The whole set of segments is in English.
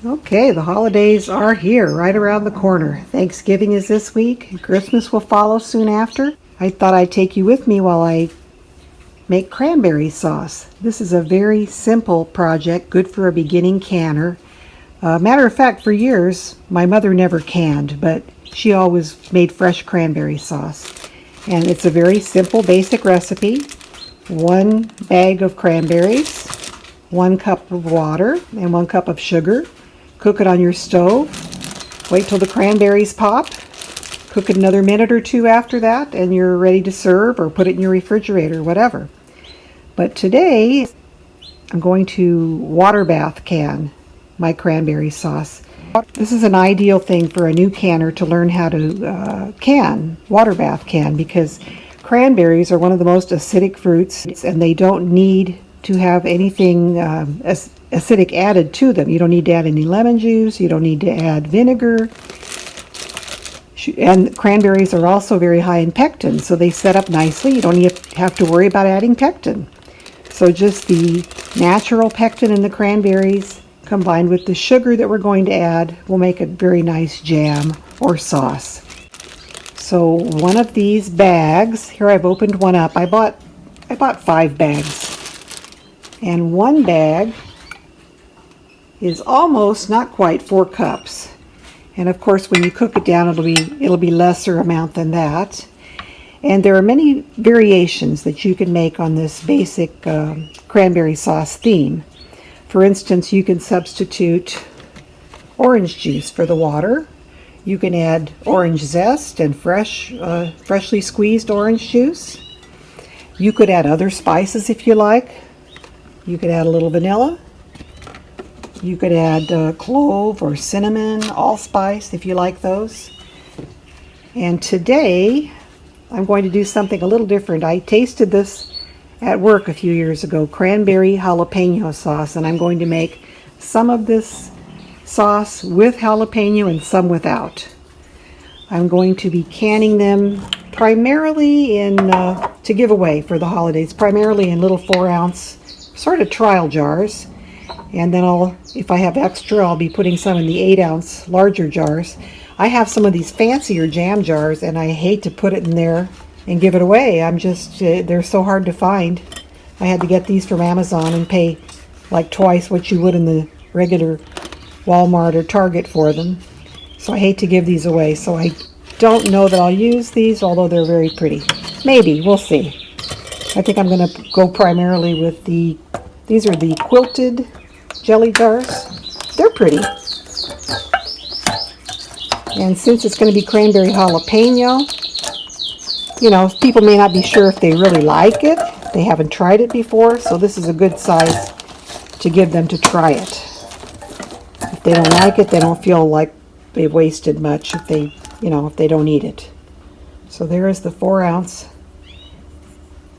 Okay, the holidays are here, right around the corner. Thanksgiving is this week, and Christmas will follow soon after. I thought I'd take you with me while I make cranberry sauce. This is a very simple project, good for a beginning canner. Matter of fact, for years, my mother never canned, but she always made fresh cranberry sauce. And it's a very simple, basic recipe. 1 bag of cranberries, 1 cup of water, and 1 cup of sugar. Cook it on your stove. Wait till the cranberries pop. Cook it another minute or two after that, and you're ready to serve, or put it in your refrigerator, whatever. But today, I'm going to water bath can my cranberry sauce. This is an ideal thing for a new canner to learn how to water bath can, because cranberries are one of the most acidic fruits, and they don't need to have anything acidic added to them. You don't need to add any lemon juice, you don't need to add vinegar. And cranberries are also very high in pectin, so they set up nicely. You don't have to worry about adding pectin. So just the natural pectin in the cranberries combined with the sugar that we're going to add will make a very nice jam or sauce. So one of these bags, here I've opened one up. I bought 5 bags. And 1 bag is almost, not quite, 4 cups. And of course, when you cook it down, it'll be lesser amount than that. And there are many variations that you can make on this basic cranberry sauce theme. For instance, you can substitute orange juice for the water. You can add orange zest and freshly squeezed orange juice. You could add other spices if you like. You could add a little vanilla. You could add clove or cinnamon, allspice if you like those. And today, I'm going to do something a little different. I tasted this at work a few years ago, cranberry jalapeno sauce, and I'm going to make some of this sauce with jalapeno and some without. I'm going to be canning them primarily to give away for the holidays, primarily in little 4-ounce sort of trial jars. And then if I have extra, I'll be putting some in the 8-ounce larger jars. I have some of these fancier jam jars, and I hate to put it in there and give it away. They're so hard to find. I had to get these from Amazon and pay like twice what you would in the regular Walmart or Target for them. So I hate to give these away. So I don't know that I'll use these, although they're very pretty. Maybe, we'll see. I think I'm going to go primarily with these are the quilted jelly jars. They're pretty. And since it's going to be cranberry jalapeno, people may not be sure if they really like it. They haven't tried it before, so this is a good size to give them to try it. If they don't like it, they don't feel like they've wasted much if they don't eat it. So there is the 4-ounce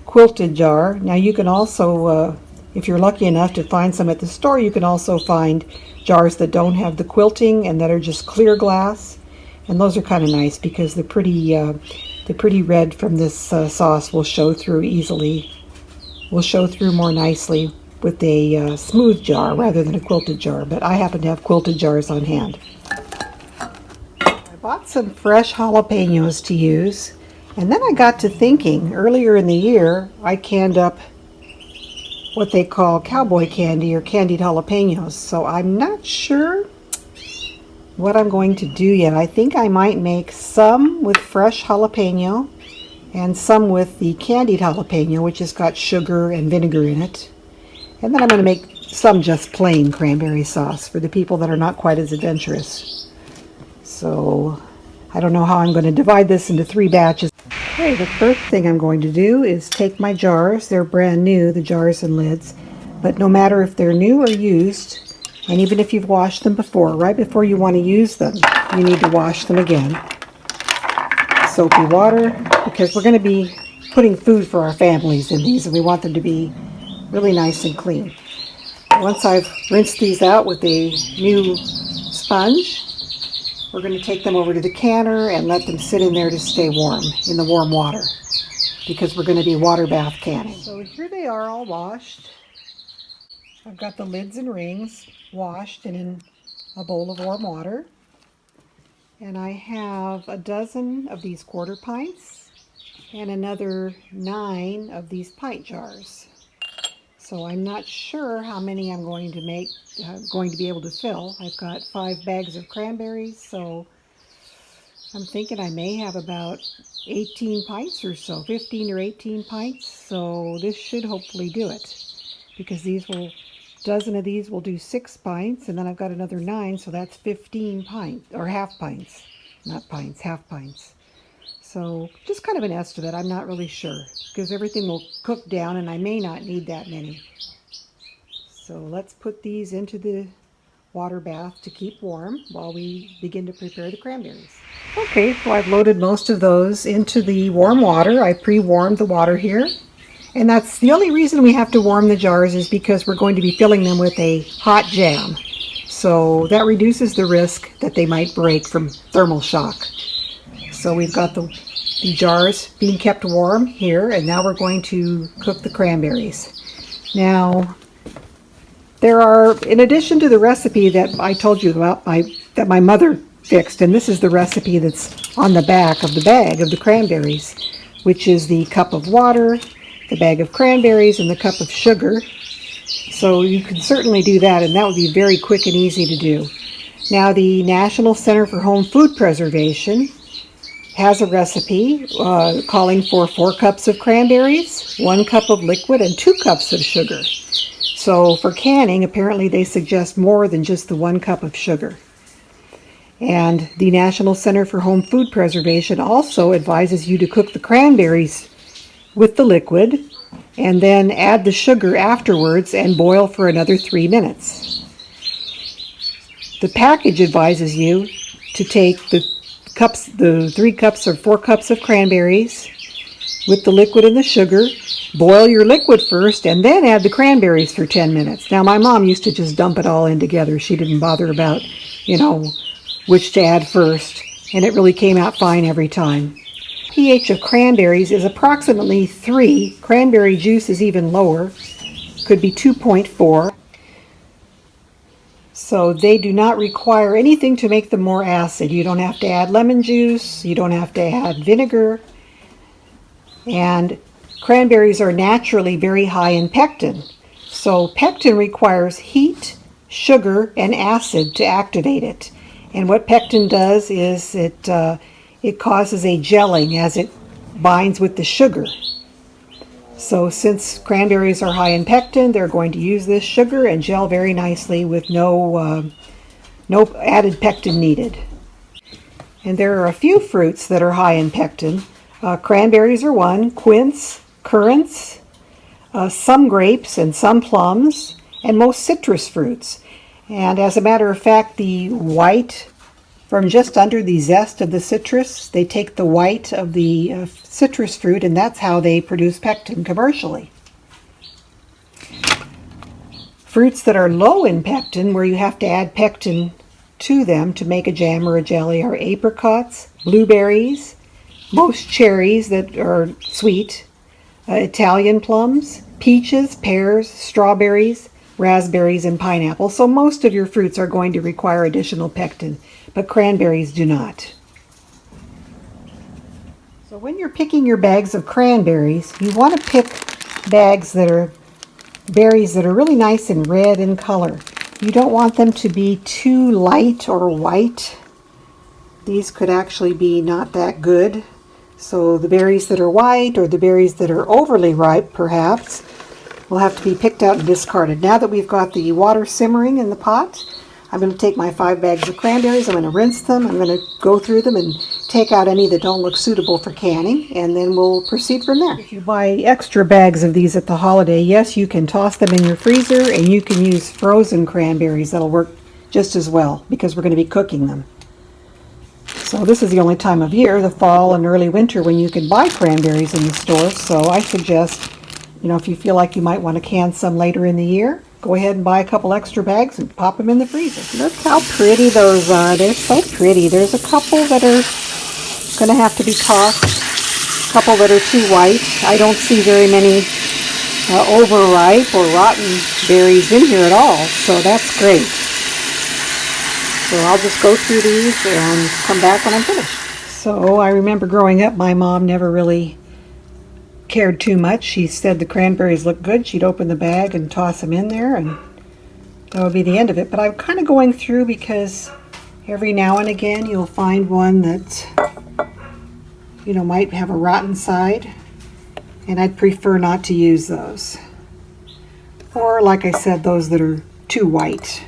quilted jar. Now you can also, if you're lucky enough to find some at the store, you can also find jars that don't have the quilting and that are just clear glass. And those are kind of nice because the pretty red from this sauce will show through easily. Will show through more nicely with a smooth jar rather than a quilted jar. But I happen to have quilted jars on hand. I bought some fresh jalapenos to use. And then I got to thinking, earlier in the year, I canned up what they call cowboy candy or candied jalapenos. So I'm not sure what I'm going to do yet. I think I might make some with fresh jalapeno and some with the candied jalapeno, which has got sugar and vinegar in it. And then I'm going to make some just plain cranberry sauce for the people that are not quite as adventurous. So I don't know how I'm going to divide this into 3 batches. Okay, the first thing I'm going to do is take my jars. They're brand new, the jars and lids. But no matter if they're new or used, and even if you've washed them before, right before you want to use them, you need to wash them again. Soapy water, because we're going to be putting food for our families in these, and we want them to be really nice and clean. Once I've rinsed these out with a new sponge, we're going to take them over to the canner and let them sit in there to stay warm, in the warm water, because we're going to be water bath canning. So here they are all washed. I've got the lids and rings washed and in a bowl of warm water. And I have a dozen of these quarter pints and another 9 of these pint jars. So I'm not sure how many I'm going to be able to fill. I've got 5 bags of cranberries, so I'm thinking I may have about 18 pints or so, 15 or 18 pints. So this should hopefully do it, because a dozen of these will do 6 pints, and then I've got another 9, so that's 15 pints, or half pints, not pints, half pints. So just kind of an estimate. I'm not really sure, because everything will cook down and I may not need that many. So let's put these into the water bath to keep warm while we begin to prepare the cranberries. Okay, so I've loaded most of those into the warm water. I pre-warmed the water here. And that's the only reason we have to warm the jars, is because we're going to be filling them with a hot jam. So that reduces the risk that they might break from thermal shock. So we've got the jars being kept warm here, and now we're going to cook the cranberries. Now, there are, in addition to the recipe that I told you about, that my mother fixed, and this is the recipe that's on the back of the bag of the cranberries, which is the cup of water, the bag of cranberries, and the cup of sugar. So you can certainly do that, and that would be very quick and easy to do. Now, the National Center for Home Food Preservation has a recipe calling for 4 cups of cranberries, 1 cup of liquid, and 2 cups of sugar. So for canning, apparently they suggest more than just the 1 cup of sugar. And the National Center for Home Food Preservation also advises you to cook the cranberries with the liquid and then add the sugar afterwards and boil for another 3 minutes. The package advises you to take the 3 cups or 4 cups of cranberries with the liquid and the sugar, boil your liquid first, and then add the cranberries for 10 minutes. Now, my mom used to just dump it all in together. She didn't bother about, which to add first, and it really came out fine every time. pH of cranberries is approximately 3. Cranberry juice is even lower, could be 2.4. So they do not require anything to make them more acid. You don't have to add lemon juice, you don't have to add vinegar, and cranberries are naturally very high in pectin. So pectin requires heat, sugar, and acid to activate it. And what pectin does is it causes a gelling as it binds with the sugar. So since cranberries are high in pectin, they're going to use this sugar and gel very nicely with no added pectin needed. And there are a few fruits that are high in pectin. Cranberries are one, quince, currants, some grapes and some plums, and most citrus fruits. And as a matter of fact, the white, from just under the zest of the citrus, they take the white of the citrus fruit, and that's how they produce pectin commercially. Fruits that are low in pectin, where you have to add pectin to them to make a jam or a jelly, are apricots, blueberries, most cherries that are sweet, Italian plums, peaches, pears, strawberries, raspberries, and pineapples. So most of your fruits are going to require additional pectin, but cranberries do not. So when you're picking your bags of cranberries, you want to pick berries that are really nice and red in color. You don't want them to be too light or white. These could actually be not that good. So the berries that are white, or the berries that are overly ripe perhaps, will have to be picked out and discarded. Now that we've got the water simmering in the pot, I'm going to take my 5 bags of cranberries, I'm going to rinse them, I'm going to go through them and take out any that don't look suitable for canning, and then we'll proceed from there. If you buy extra bags of these at the holiday, yes, you can toss them in your freezer, and you can use frozen cranberries. That'll work just as well, because we're going to be cooking them. So this is the only time of year, the fall and early winter, when you can buy cranberries in the store. So I suggest, if you feel like you might want to can some later in the year, go ahead and buy a couple extra bags and pop them in the freezer. Look how pretty those are. They're so pretty. There's a couple that are going to have to be tossed, a couple that are too white. I don't see very many overripe or rotten berries in here at all, so that's great. So I'll just go through these and come back when I'm finished. So I remember growing up, my mom never really cared too much. She said the cranberries looked good. She'd open the bag and toss them in there, and that would be the end of it. But I'm kind of going through because every now and again you'll find one that, you know, might have a rotten side, and I'd prefer not to use those. Or, like I said, those that are too white.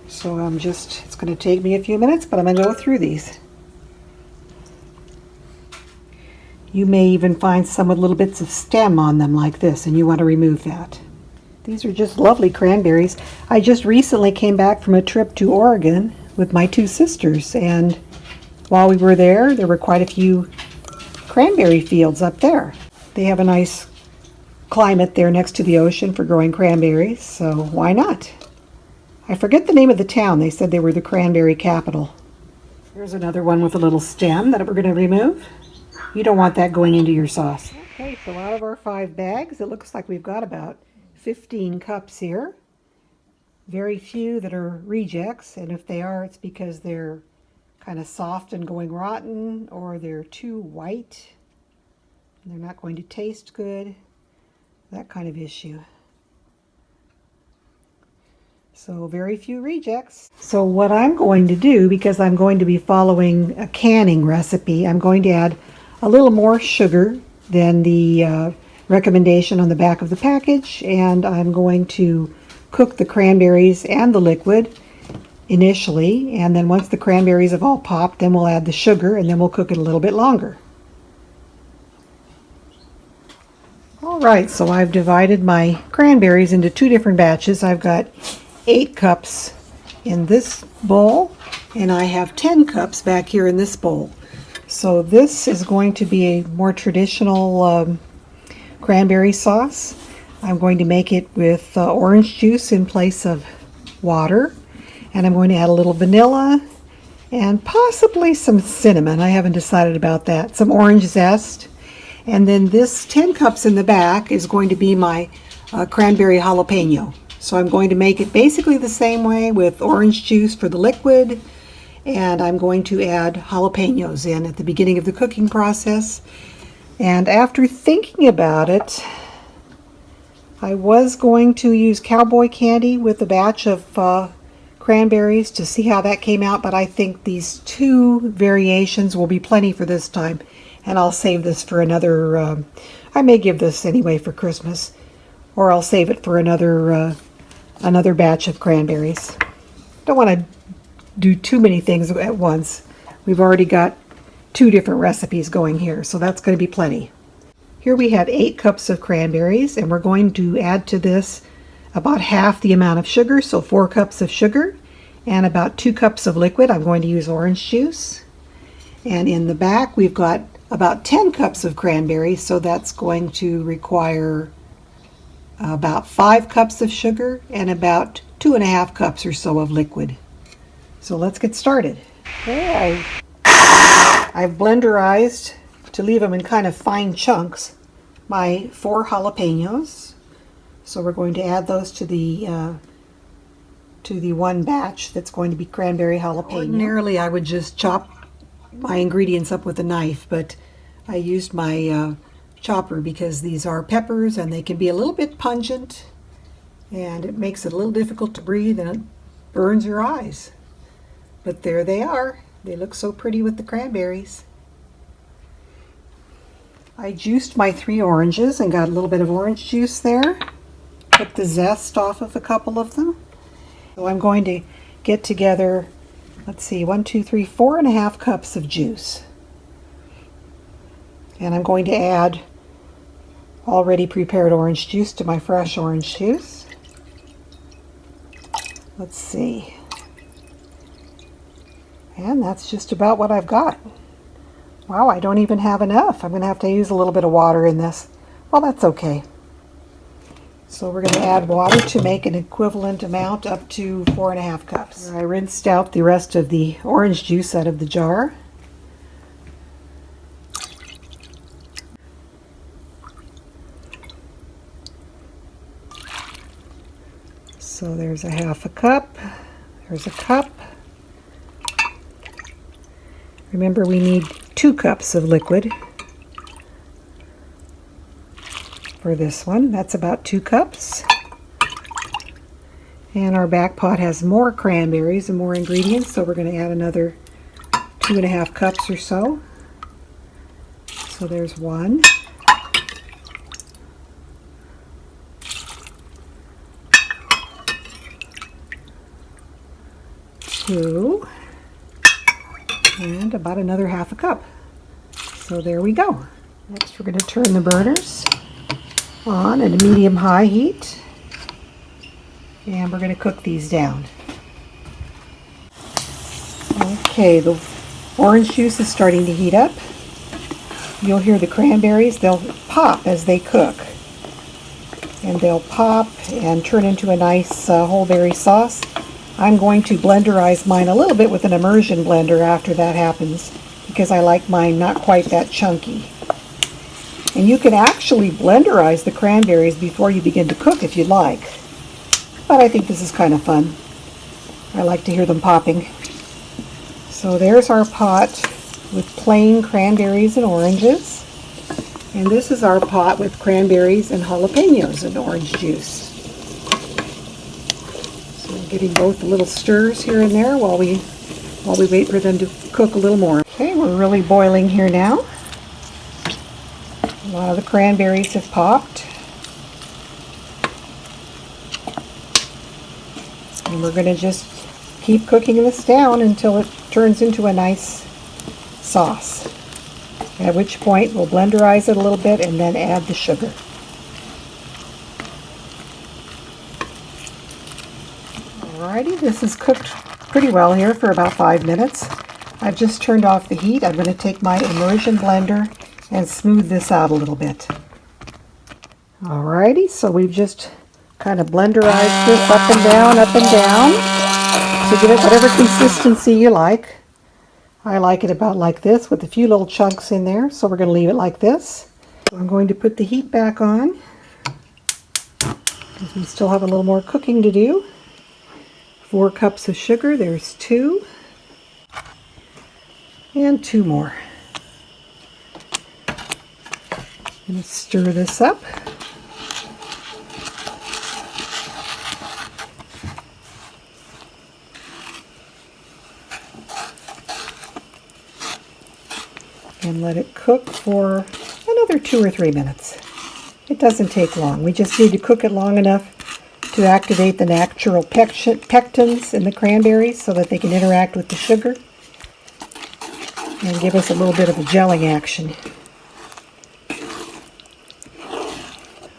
So it's going to take me a few minutes, but I'm going to go through these. You may even find some with little bits of stem on them like this, and you want to remove that. These are just lovely cranberries. I just recently came back from a trip to Oregon with my two sisters, and while we were there, there were quite a few cranberry fields up there. They have a nice climate there next to the ocean for growing cranberries, so why not? I forget the name of the town. They said they were the cranberry capital. Here's another one with a little stem that we're going to remove. You don't want that going into your sauce. Okay, so out of our 5 bags, it looks like we've got about 15 cups here. Very few that are rejects, and if they are, it's because they're kind of soft and going rotten, or they're too white and they're not going to taste good. That kind of issue. So very few rejects. So what I'm going to do, because I'm going to be following a canning recipe, I'm going to add a little more sugar than the recommendation on the back of the package, and I'm going to cook the cranberries and the liquid initially, and then once the cranberries have all popped, then we'll add the sugar, and then we'll cook it a little bit longer. Alright, so I've divided my cranberries into 2 different batches. I've got 8 cups in this bowl, and I have 10 cups back here in this bowl. So this is going to be a more traditional cranberry sauce. I'm going to make it with orange juice in place of water, and I'm going to add a little vanilla and possibly some cinnamon. I haven't decided about that. Some orange zest. And then this 10 cups in the back is going to be my cranberry jalapeno. So I'm going to make it basically the same way with orange juice for the liquid, and I'm going to add jalapenos in at the beginning of the cooking process. And after thinking about it, I was going to use cowboy candy with a batch of cranberries to see how that came out, but I think these 2 variations will be plenty for this time, and I'll save this for another, I may give this anyway for Christmas, or I'll save it for another batch of cranberries. Don't want to do too many things at once. We've already got 2 different recipes going here, so that's going to be plenty. Here we have 8 cups of cranberries, and we're going to add to this about half the amount of sugar, so 4 cups of sugar, and about 2 cups of liquid. I'm going to use orange juice. And in the back we've got about 10 cups of cranberries, so that's going to require about 5 cups of sugar and about 2.5 cups or so of liquid. So let's get started. Okay, I've blenderized, to leave them in kind of fine chunks, my 4 jalapenos. So we're going to add those to the one batch that's going to be cranberry jalapeno. Ordinarily I would just chop my ingredients up with a knife, but I used my chopper because these are peppers and they can be a little bit pungent, and it makes it a little difficult to breathe, and it burns your eyes. But there they are. They look so pretty with the cranberries. I juiced my 3 oranges and got a little bit of orange juice there. Took the zest off of a couple of them. So I'm going to get together, let's see, 1, 2, 3, 4.5 cups of juice. And I'm going to add already prepared orange juice to my fresh orange juice. Let's see. And that's just about what I've got. Wow, I don't even have enough. I'm going to have to use a little bit of water in this. Well, that's okay. So we're going to add water to make an equivalent amount up to 4.5 cups. I rinsed out the rest of the orange juice out of the jar. So there's a half a cup, there's a cup, Remember, we need 2 cups of liquid for this one. That's about 2 cups. And our back pot has more cranberries and more ingredients, so we're going to add another 2.5 cups or so. So there's 1. 2. And about another 1/2 cup. So there we go. Next we're going to turn the burners on at a medium-high heat. And we're going to cook these down. Okay, the orange juice is starting to heat up. You'll hear the cranberries, they'll pop as they cook. And they'll pop and turn into a nice whole berry sauce. I'm going to blenderize mine a little bit with an immersion blender after that happens, because I like mine not quite that chunky. And you can actually blenderize the cranberries before you begin to cook if you'd like. But I think this is kind of fun. I like to hear them popping. So there's our pot with plain cranberries and oranges. And this is our pot with cranberries and jalapenos and orange juice. So we're getting both little stirs here and there while we wait for them to cook a little more. Okay, we're really boiling here now. A lot of the cranberries have popped. And we're going to just keep cooking this down until it turns into a nice sauce. At which point we'll blenderize it a little bit and then add the sugar. Alrighty, this is cooked pretty well here for about 5 minutes. I've just turned off the heat. I'm going to take my immersion blender and smooth this out a little bit. Alrighty, so we've just kind of blenderized this up and down to give it whatever consistency you like. I like it about like this with a few little chunks in there, so we're going to leave it like this. So I'm going to put the heat back on because we still have a little more cooking to do. 4 cups of sugar, there's 2, and 2 more. I'm going to stir this up. And let it cook for another 2 or 3 minutes. It doesn't take long. We just need to cook it long enough to activate the natural pectins in the cranberries so that they can interact with the sugar and give us a little bit of a gelling action.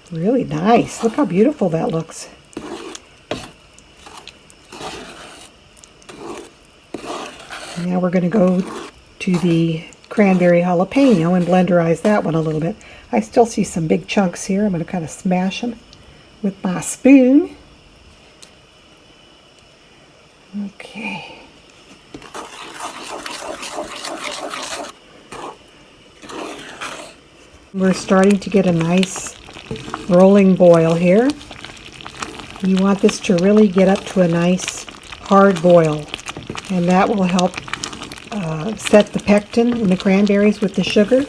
Really nice. Look how beautiful that looks. Now we're going to go to the cranberry jalapeno and blenderize that one a little bit. I still see some big chunks here. I'm going to kind of smash them with my spoon. Okay. We're starting to get a nice rolling boil here. You want this to really get up to a nice hard boil, and that will help set the pectin in the cranberries with the sugar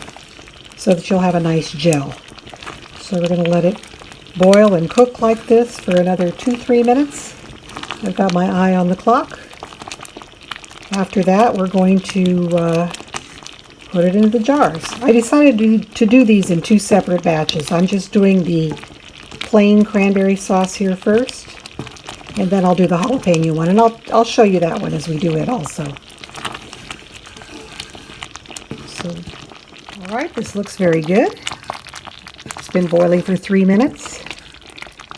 so that you'll have a nice gel. So we're going to let it boil and cook like this for another 2-3 minutes. I've got my eye on the clock. After that, we're going to put it into the jars. I decided to do these in 2 separate batches. I'm just doing the plain cranberry sauce here first, and then I'll do the jalapeno one, and I'll show you that one as we do it also. So, all right, this looks very good. It's been boiling for 3 minutes.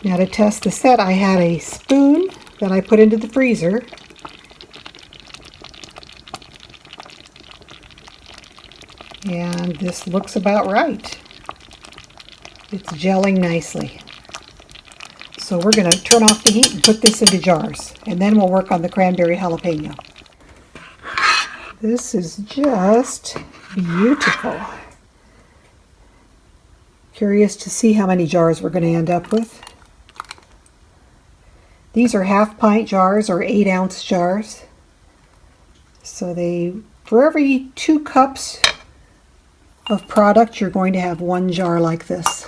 Now to test the set, I had a spoon that I put into the freezer. And this looks about right. It's gelling nicely. So we're going to turn off the heat and put this into jars, and then we'll work on the cranberry jalapeno. This is just beautiful. Curious to see how many jars we're going to end up with. These are 1/2 pint jars or 8-ounce jars. So they For every 2 cups of product, you're going to have 1 jar like this.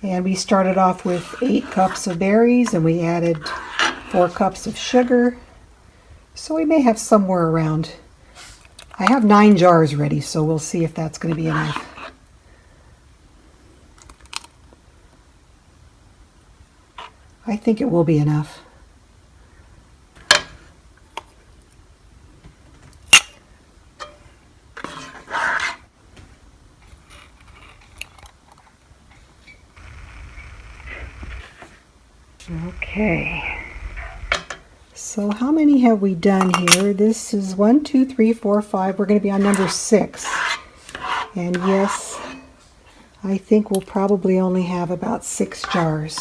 And we started off with 8 cups of berries, and we added 4 cups of sugar. So we may have somewhere around, I have 9 jars ready, so we'll see if that's going to be enough. I think it will be enough. Okay, so how many have we done here? This is 1, 2, 3, 4, 5. We're going to be on number 6. And yes, I think we'll probably only have about 6 jars.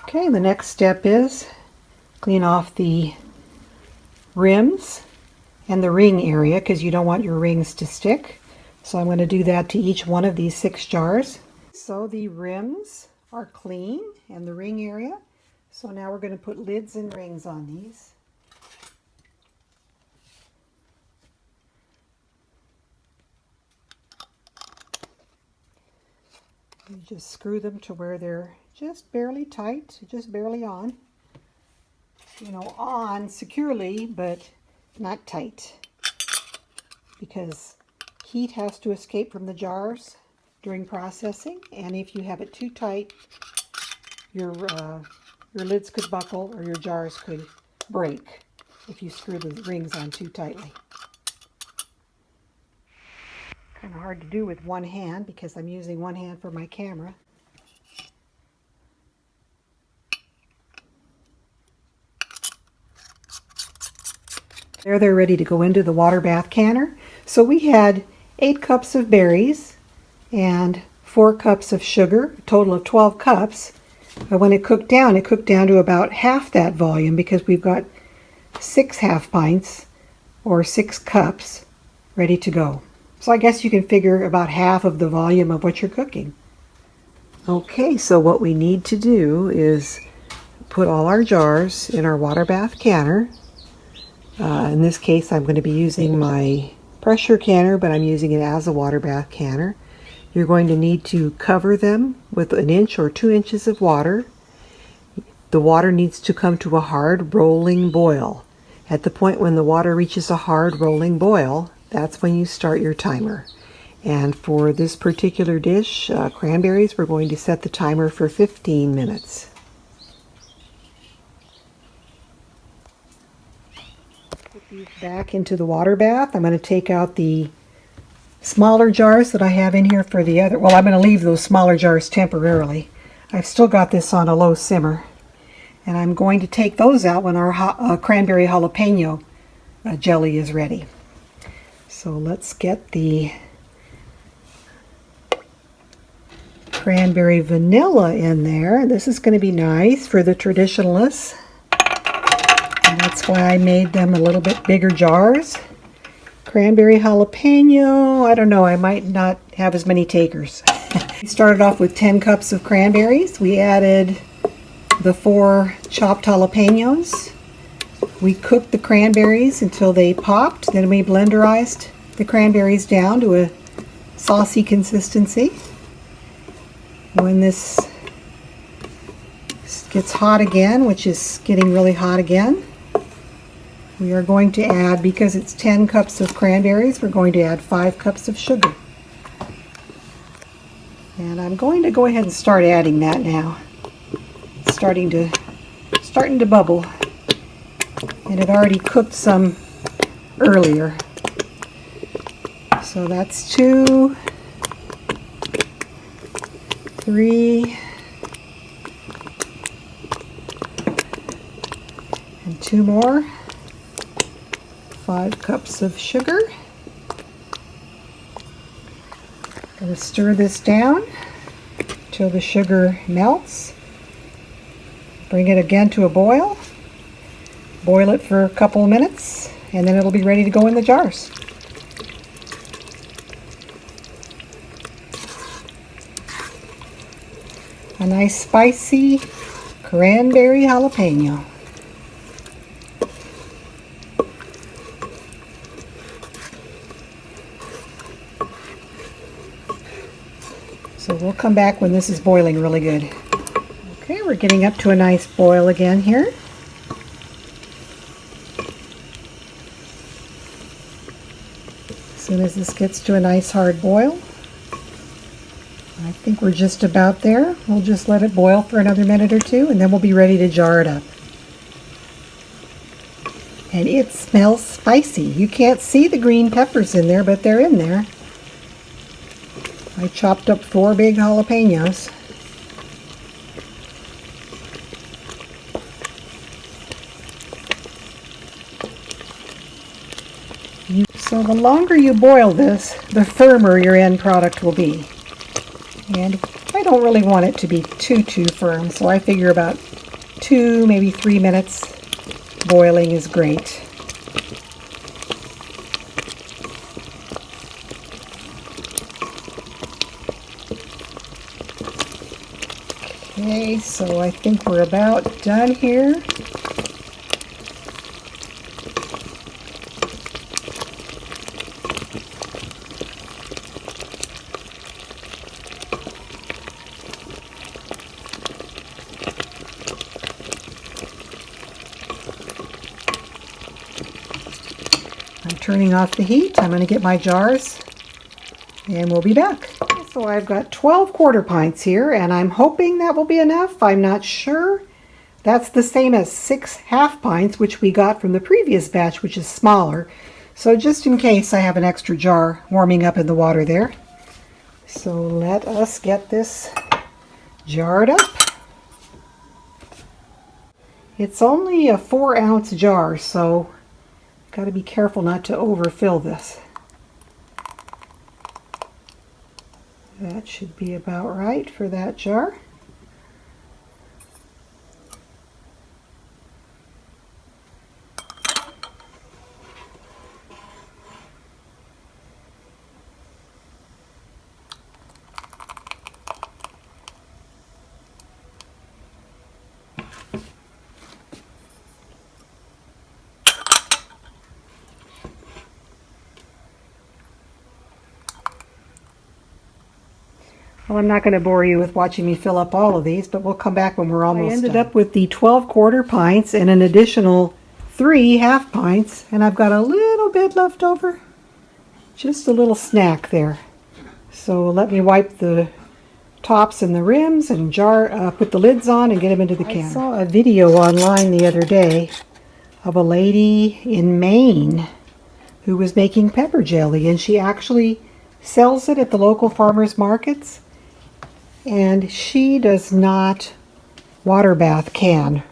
Okay, the next step is clean off the rims and the ring area because you don't want your rings to stick. So I'm going to do that to each one of these 6 jars. So the rims are clean and the ring area. So now we're going to put lids and rings on these. You just screw them to where they're just barely tight, just barely on. You know, on securely, but not tight. Because heat has to escape from the jars during processing, and if you have it too tight, your lids could buckle or your jars could break if you screw the rings on too tightly. Kind of hard to do with one hand because I'm using one hand for my camera. There, they're ready to go into the water bath canner. So we had 8 cups of berries and 4 cups of sugar, a total of 12 cups. But when it cooked down to about half that volume because we've got 6 half pints or 6 cups ready to go. So I guess you can figure about half of the volume of what you're cooking. Okay, so what we need to do is put all our jars in our water bath canner. In this case, I'm going to be using my pressure canner, but I'm using it as a water bath canner. You're going to need to cover them with 1 inch or 2 inches of water. The water needs to come to a hard rolling boil. At the point when the water reaches a hard rolling boil, that's when you start your timer. And for this particular dish, cranberries, we're going to set the timer for 15 minutes. Put these back into the water bath. I'm going to take out the smaller jars that I have in here for the other. Well, I'm going to leave those smaller jars temporarily. I've still got this on a low simmer. And I'm going to take those out when our cranberry jalapeno jelly is ready. So let's get the cranberry vanilla in there. This is going to be nice for the traditionalists. And that's why I made them a little bit bigger jars. Cranberry jalapeno, I don't know, I might not have as many takers. We started off with 10 cups of cranberries. We added the 4 chopped jalapenos. We cooked the cranberries until they popped. Then we blenderized the cranberries down to a saucy consistency. When this gets hot again, which is getting really hot again, we are going to add, because it's 10 cups of cranberries, we're going to add 5 cups of sugar. And I'm going to go ahead and start adding that now. It's starting to bubble. And it already cooked some earlier. So that's 2, 3, and 2 more. 5 cups of sugar. Going to stir this down until the sugar melts. Bring it again to a boil. Boil it for a couple of minutes, and then it'll be ready to go in the jars. A nice spicy cranberry jalapeno. So we'll come back when this is boiling really good. Okay, we're getting up to a nice boil again here. As soon as this gets to a nice hard boil, I think we're just about there. We'll just let it boil for another minute or two, and then we'll be ready to jar it up. And it smells spicy. You can't see the green peppers in there, but they're in there. I chopped up 4 big jalapenos. So the longer you boil this, the firmer your end product will be. And I don't really want it to be too firm, so I figure about 2, maybe 3 minutes boiling is great. Okay, so I think we're about done here. I'm turning off the heat. I'm going to get my jars and we'll be back. So I've got 12 quarter pints here and I'm hoping that will be enough. I'm not sure. That's the same as 6 half pints, which we got from the previous batch, which is smaller. So just in case, I have an extra jar warming up in the water there. So let us get this jarred up. It's only a 4-ounce jar, so got to be careful not to overfill this. That should be about right for that jar. Well, I'm not going to bore you with watching me fill up all of these, but we'll come back when we're almost done. I ended up with the 12 quarter pints and an additional 3 half pints, and I've got a little bit left over. Just a little snack there. So let me wipe the tops and the rims and put the lids on and get them into the can. I saw a video online the other day of a lady in Maine who was making pepper jelly, and she actually sells it at the local farmers markets. And she does not water bath can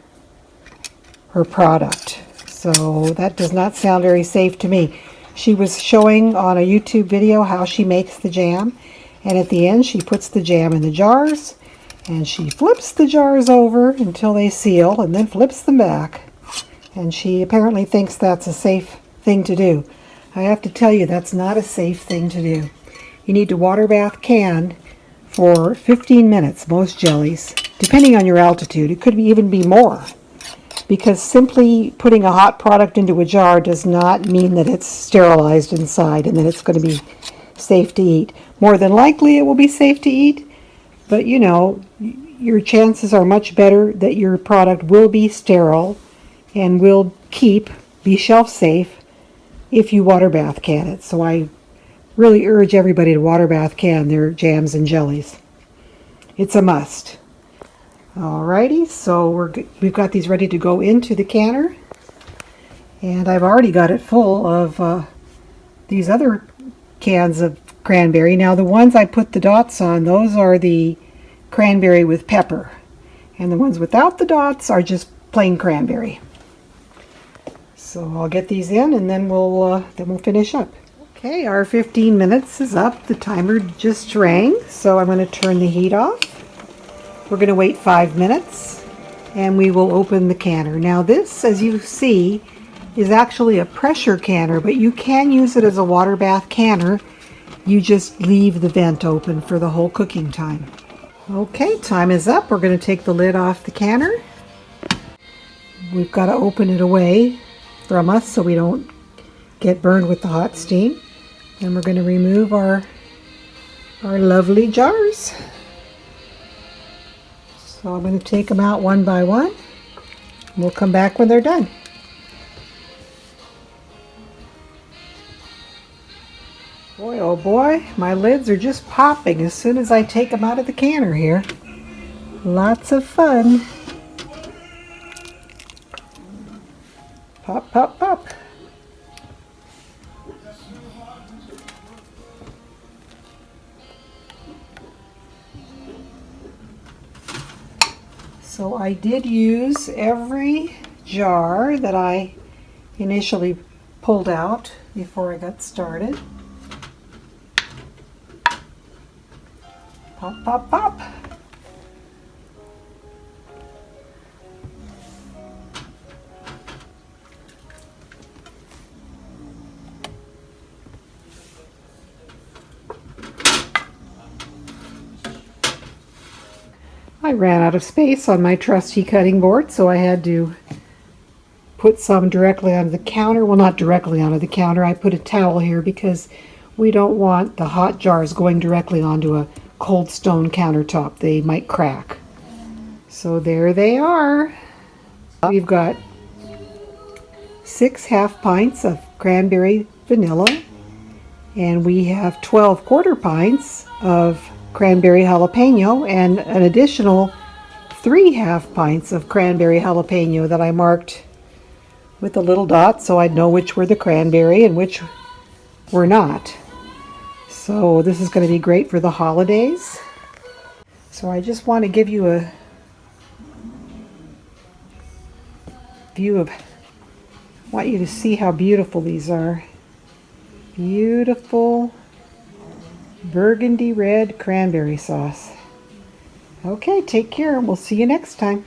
her product. So that does not sound very safe to me. She was showing on a YouTube video how she makes the jam. And at the end she puts the jam in the jars. And she flips the jars over until they seal and then flips them back. And she apparently thinks that's a safe thing to do. I have to tell you, that's not a safe thing to do. You need to water bath can for 15 minutes, most jellies, depending on your altitude. It could even be more, because simply putting a hot product into a jar does not mean that it's sterilized inside and that it's going to be safe to eat. More than likely it will be safe to eat, but you know, your chances are much better that your product will be sterile and will be shelf safe if you water bath can it. So I really urge everybody to water bath can their jams and jellies. It's a must. Alrighty, so we've got these ready to go into the canner, and I've already got it full of these other cans of cranberry. Now the ones I put the dots on, those are the cranberry with pepper, and the ones without the dots are just plain cranberry. So I'll get these in and then we'll finish up. Okay, our 15 minutes is up. The timer just rang, so I'm going to turn the heat off. We're going to wait 5 minutes and we will open the canner. Now this, as you see, is actually a pressure canner, but you can use it as a water bath canner. You just leave the vent open for the whole cooking time. Okay, time is up. We're going to take the lid off the canner. We've got to open it away from us so we don't get burned with the hot steam. And we're going to remove our our lovely jars. So I'm going to take them out one by one. We'll come back when they're done. Boy, oh boy, my lids are just popping as soon as I take them out of the canner here. Lots of fun. Pop, pop, pop. So I did use every jar that I initially pulled out before I got started. Pop, pop, pop. I ran out of space on my trusty cutting board, so I had to put some directly onto the counter. Well, not directly onto the counter. I put a towel here because we don't want the hot jars going directly onto a cold stone countertop. They might crack. So there they are. We've got 6 half pints of cranberry vanilla, and we have 12 quarter pints of cranberry jalapeno, and an additional 3 half pints of cranberry jalapeno that I marked with a little dot so I'd know which were the cranberry and which were not. So this is going to be great for the holidays. So I just want to give you a view of, want you to see how beautiful these are. Beautiful burgundy red cranberry sauce. Okay, take care, and we'll see you next time.